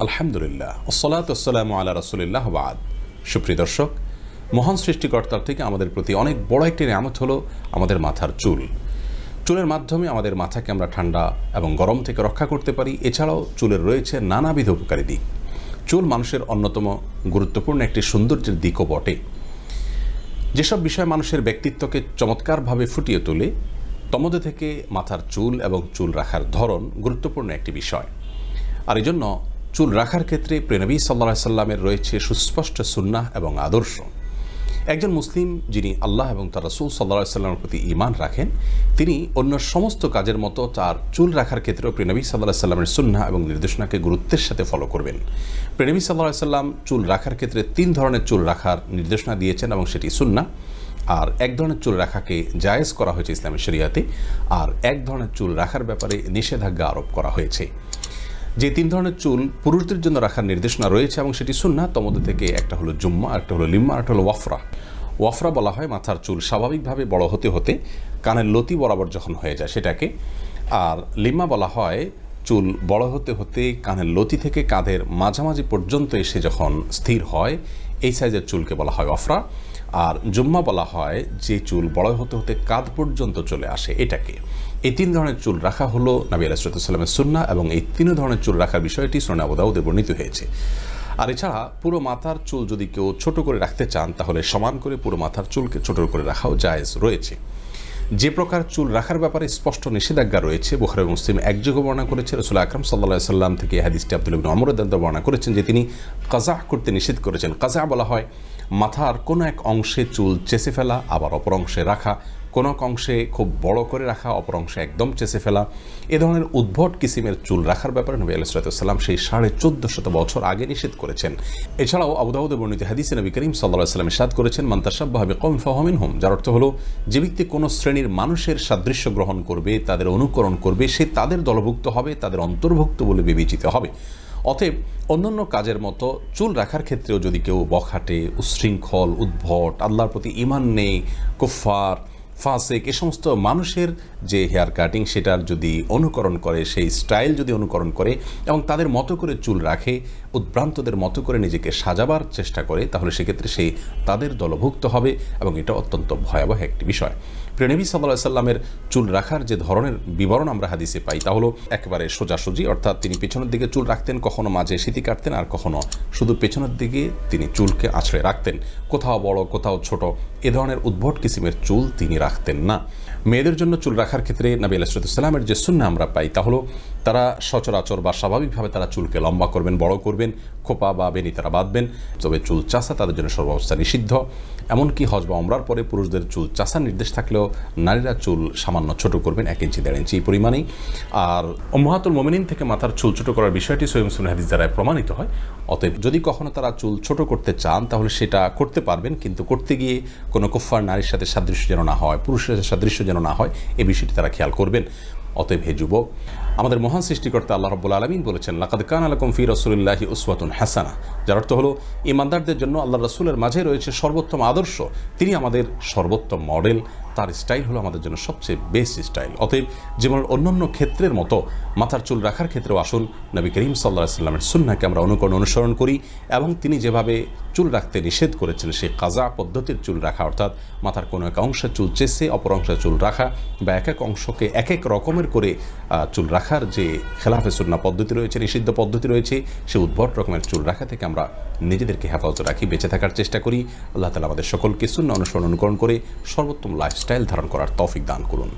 আলহামদুলিল্লাহ ওসসালাতু ওয়াসসালামু আলা রাসূলিল্লাহ বাদ। সুপ্রিয় দর্শক, মহান সৃষ্টিকর্তার থেকে আমাদের প্রতি অনেক বড় একটি নিয়ামত হলো আমাদের মাথার চুল। চুলের মাধ্যমে আমাদের মাথাকে আমরা ঠান্ডা এবং গরম থেকে রক্ষা করতে পারি। এছাড়াও চুলের রয়েছে নানাবিধ উপকারী দিক। চুল মানুষের অন্যতম গুরুত্বপূর্ণ একটি সৌন্দর্যের দিকও বটে। যেসব বিষয় মানুষের ব্যক্তিত্বকে চমৎকারভাবে ফুটিয়ে তোলে, তন্মধ্যে থেকে মাথার চুল এবং চুল রাখার ধরন গুরুত্বপূর্ণ একটি বিষয়। আর এই জন্য চুল রাখার ক্ষেত্রে প্রিয় নবী সাল্লাল্লাহু আলাইহি সাল্লামের রয়েছে সুস্পষ্ট সুন্নাহ এবং আদর্শ। একজন মুসলিম যিনি আল্লাহ এবং তার রাসূল সাল্লাল্লাহু আলাইহি সাল্লামের প্রতি ঈমান রাখেন, তিনি অন্য সমস্ত কাজের মতো তার চুল রাখার ক্ষেত্রেও প্রিয় নবী সাল্লাল্লাহু আলাইহি সাল্লামের সুন্নাহ এবং নির্দেশনাকে গুরুত্বের সাথে ফলো করবেন। প্রিয় নবী সাল্লাল্লাহু আলাইহি সাল্লাম চুল রাখার ক্ষেত্রে 3 ধরনের চুল রাখার নির্দেশনা দিয়েছেন এবং সেটি সুন্নাহ। আর এক ধরনের চুল রাখাকে জায়েজ করা হয়েছে ইসলামী শরিয়াতে, আর এক ধরনের চুল রাখার ব্যাপারে নিষেধাজ্ঞা আরোপ করা হয়েছে। যে 3 ধরনের চুল পুরুষদের জন্য রাখার নির্দেশনা রয়েছে এবং সেটি সুন্নাহ, তার মধ্যে থেকে একটা হলো জুম্মা, একটা হলো লিম্মা, একটা হলো ওয়াফরা। ওয়াফরা বলা হয় মাথার চুল স্বাভাবিকভাবে বড় হতে হতে কানের লতি বরাবর যখন হয়ে যায় সেটাকে। আর লিম্মা বলা হয় চুল বড় হতে হতে কানের লতি থেকে কাঁধের মাঝামাঝি পর্যন্ত এসে যখন স্থির হয়, এই সাইজের চুলকে বলা হয় ওয়াফরা। আর জুম্মা বলা হয় যে চুল বড় হতে হতে কাঁধ পর্যন্ত চলে আসে, এটাকে। এই 3 ধরনের চুল রাখা হলো নবী আলাইহিস সালামের সুন্নাহ এবং এই 3 ধরনের চুল রাখার বিষয়টি সুনান আবু দাউদে বর্ণিত হয়েছে। আর এছাড়া পুরো মাথার চুল যদি কেউ ছোট করে রাখতে চান, তাহলে সমান করে পুরো মাথার চুলকে ছোট করে রাখাও জায়েজ রয়েছে। যে প্রকার চুল রাখার ব্যাপারে স্পষ্ট নিষেধাজ্ঞা রয়েছে, বুখারী ও মুসলিম একযোগে বর্ণনা করেছে। রাসূল আকরাম সাল্লাল্লাহু আলাইহি সাল্লাম থেকে হাদিসটি আব্দুল্লাহ ইবনে ওমর রাদিয়াল্লাহু বর্ণনা করেছেন যে তিনি কাযা করতে নিষেধ করেছেন। কাযা বলা হয় মাথার কোনো এক অংশে চুল চেঁচে ফেলা, আবার অপর অংশে রাখা, কোনো এক অংশে খুব বড় করে রাখা, অপর অংশে একদম চেঁচে ফেলা। এ ধরনের উদ্ভট কিসিমের চুল রাখার ব্যাপারে নবী আলাইহিস সালাম সেই 1450 বছর আগে নিষেধ করেছেন। এছাড়াও আবু দাউদে বর্ণিত হাদিসে নবী করিম সাল্লাল্লাহু আলাইহি ওয়াসাল্লাম ইরশাদ করেছেন, মান তাশাব্বাহা বিকওমিন ফাহুয়া মিনহুম। যার অর্থ হলো যে ব্যক্তি কোনো শ্রেণীর মানুষের সাদৃশ্য গ্রহণ করবে, তাদের অনুকরণ করবে, সে তাদের দলভুক্ত হবে, তাদের অন্তর্ভুক্ত বলে বিবেচিত হবে। অতএব অন্যান্য কাজের মতো চুল রাখার ক্ষেত্রেও যদি কেউ বখাটে, উচ্ছৃঙ্খল, উদ্ভট, আল্লাহর প্রতি ঈমান নেই, কুফফার, ফাসিক, এ সমস্ত মানুষের যে হেয়ার কাটিং সেটার যদি অনুকরণ করে, সেই স্টাইল যদি অনুকরণ করে এবং তাদের মতো করে চুল রাখে, উদ্ভ্রান্তদের মতো করে নিজেকে সাজাবার চেষ্টা করে, তাহলে সেক্ষেত্রে সে তাদের দলভুক্ত হবে এবং এটা অত্যন্ত ভয়াবহ একটি বিষয়। প্রিয় নবী সাল্লাল্লাহু আলাইহি সাল্লামের চুল রাখার যে ধরনের বিবরণ আমরা হাদিসে পাই, তা হলো একেবারে সোজাসুজি, অর্থাৎ তিনি পেছনের দিকে চুল রাখতেন, কখনো মাঝে সিঁথি কাটতেন, আর কখনো শুধু পেছনের দিকে তিনি চুলকে আঁচড়ে রাখতেন। কোথাও বড়, কোথাও ছোট, এ ধরনের উদ্ভট কিসিমের চুল তিনি রাখতেন না। মেয়েদের জন্য চুল রাখার ক্ষেত্রে নবী আলাইহিস সালামের যে সুন্নাহ আমরা পাই, তা হলো তারা সচরাচর বা স্বাভাবিকভাবে তারা চুলকে লম্বা করবেন, বড় করবেন, খোপা বা বেনি তারা বাঁধবেন। তবে চুল চাষা তাদের জন্য সর্বাবস্থা নিষিদ্ধ। এমনকি হজ বা ওমরার পরে পুরুষদের চুল চাষার নির্দেশ থাকলেও নারীরা চুল সামান্য ছোট করবেন, 1 ইঞ্চি 1.5 ইঞ্চি পরিমাণেই। আর উম্মাহাতুল মুমিনিন থেকে মাথার চুল ছোট করার বিষয়টি সহিহ মুসলিম হাদিস দ্বারা প্রমাণিত হয়। অতএব যদি কখনো তারা চুল ছোট করতে চান, তাহলে সেটা করতে পারবেন, কিন্তু করতে গিয়ে কোনো কুফফার নারীর সাথে সাদৃশ্য যেন না হয়, পুরুষের সাথে সাদৃশ্য যেন না হয়, এই বিষয়টি তারা খেয়াল করবেন। অতএব হে যুবক, আমাদের মহান সৃষ্টিকর্তা আল্লাহ রাব্বুল আলামিন বলেছেন, লাকাদ কানা লাকুম ফি রাসূলিল্লাহি উসওয়াতুন হাসানাহ। যার অর্থ হলো ঈমানদারদের জন্য আল্লাহ রাসূলের মাঝে রয়েছে সর্বোত্তম আদর্শ। তিনি আমাদের সর্বোত্তম মডেল, তার স্টাইল হলো আমাদের জন্য সবচেয়ে বেস্ট স্টাইল। অতএব যেমন অন্যান্য ক্ষেত্রের মতো মাথার চুল রাখার ক্ষেত্রেও আসুন নবী করিম সাল্লাল্লাহু আলাইহি সাল্লামের সুন্নাহকে আমরা অনুসরণ করি এবং তিনি যেভাবে চুল রাখতে নিষেধ করেছেন সেই কাজা পদ্ধতির চুল রাখা, অর্থাৎ মাথার কোনো এক অংশে চুল চেঁচে অপর অংশে চুল রাখা, বা এক এক অংশকে এক এক রকমের করে চুল রাখার যে খেলাফে সুন্নাহ পদ্ধতি রয়েছে, নিষিদ্ধ পদ্ধতি রয়েছে, সেই উদ্ভট রকমের চুল রাখা থেকে আমরা নিজেদেরকে হেফাজত রাখি, বেঁচে থাকার চেষ্টা করি। আল্লাহ তাআলা আমাদের সকলকে সুন্নাহ অনুকরণ করে সর্বোত্তম লাইফস্টাইল ধারণ করার তৌফিক দান করুন।